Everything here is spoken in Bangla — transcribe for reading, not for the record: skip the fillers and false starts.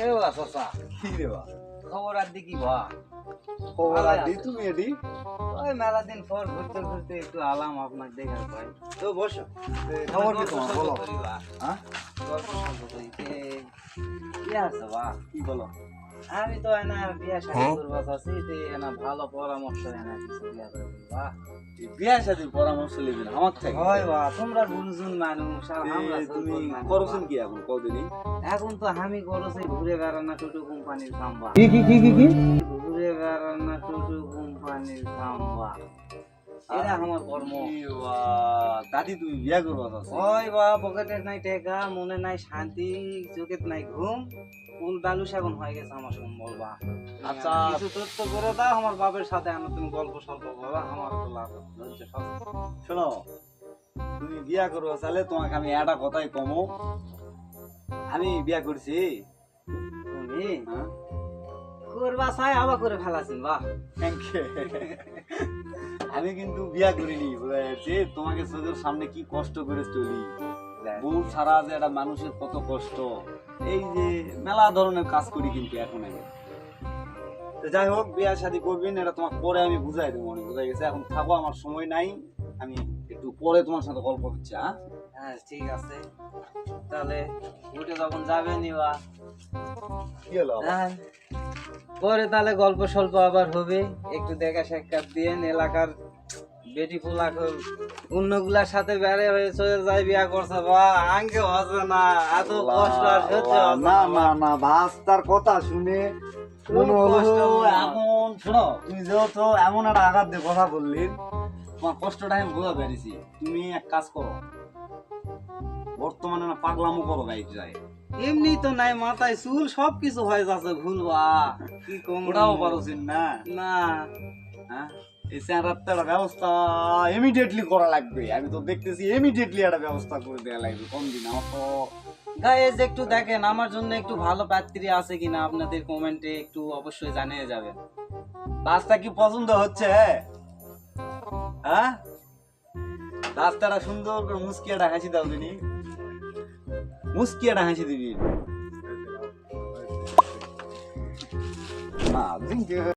কেবা চাচা কি রে বা খবর আর দেখি বা খবর আর দি তুমি এডি ওই মেলা দিন পর ঘুরতে ঘুরতে একটু আলাম আপনার দেখার পাই তো বসো খবর কি তোমার বলো হ্যাঁ গল্প সল্প করি কি আছে বা কি বলো আমি তো এনা বিয়া শাদী করবো চাচ্ছি তো এনা ভালো পরামর্শ এনা কিছু বিয়া করে বা বিয়া শাদীর পরামর্শ লিবি না আমার থেকে হয় বা তোমরা বুঝুন মানুষ আর আমরা তুমি মানুষ। করছেন কি এখন কদিনই এখন তো আমি করছি ঘুরে বেড়ানো টোটো কোম্পানির কামবা কি ঘুরে বেড়ানো টোটো কোম্পানির কামবা এটা আমার কর্ম দাদি তুমি বিয়া করবা চাচ্ছ ওই বা পকেটে নাই টাকা মনে নাই শান্তি চোখে নাই ঘুম ফুল বালুস এখন হয়ে গেছে আমার সম্বল বা আচ্ছা। কিছু তথ্য করে দাও আমার বাপের সাথে আনো তুমি গল্প স্বল্প করবা আমার তো লাভ হচ্ছে সব শোনো তুমি বিয়া করবা চাইলে তোমাকে আমি একটা কথাই কমো আমি বিয়া করছি তুমি হ্যাঁ করবা চাই আবার করে ফেলাছেন বাহ Thank you. আমি কিন্তু বিয়া করিনি বোঝা যাচ্ছে তোমাকে চোখের সামনে কি কষ্ট করে চলি বউ ছাড়া যে একটা মানুষের কত কষ্ট এই যে মেলা ধরনের কাজ করি কিন্তু এখন আগে তো যাই হোক বিয়া শাদী করবেন এটা তোমাকে পরে আমি বুঝাই দেবো মনে বোঝা গেছে এখন থাকো আমার সময় নাই আমি একটু পরে তোমার সাথে গল্প হচ্ছে হ্যাঁ হ্যাঁ ঠিক আছে তাহলে উঠে যখন যাবে নিবা কি হলো আবার? হ্যাঁ পরে তাহলে গল্প স্বল্প আবার হবে একটু দেখা সাক্ষাৎ দিয়ে এলাকার বেটি পোলা অন্যগুলার সাথে বেড়ে হয়ে চলে যায় বিয়া করছে বা আঙ্কে হচ্ছে না এত কষ্ট আর সহ্য হচ্ছে না না না ভাস্তার কথা শুনে মনে হলো কষ্ট মনে হয়। এমন শোনো তুমি যেহেতু এমন একটা আঘাত দিয়ে কথা বললি তোমার কষ্টটা আমি বোঝা পেরেছি তুমি এক কাজ করো বর্তমানে না পাগলামো করো গাইড যায় এমনি তো নাই মাথায় চুল সবকিছু হয়ে যাচ্ছে ভুলবা কি কম ওটাও পারোছেন না না হ্যাঁ এই স্যারারটা একটা ব্যবস্থা ইমিডিয়েটলি করা লাগবে আমি তো দেখতেছি ইমিডিয়েটলি একটা ব্যবস্থা করে দেওয়া লাগবে কোন দিন আমার তো গাইজ একটু দেখেন আমার জন্য একটু ভালো পাত্রী আছে কিনা আপনাদের কমেন্টে একটু অবশ্যই জানিয়ে যাবেন রাস্তা কি পছন্দ হচ্ছে হ্যাঁ রাস্তাটা সুন্দর করে মুস্কিয়াটা হাসি দাও দিনি মুস্কিয়াটা হাসি দিবি না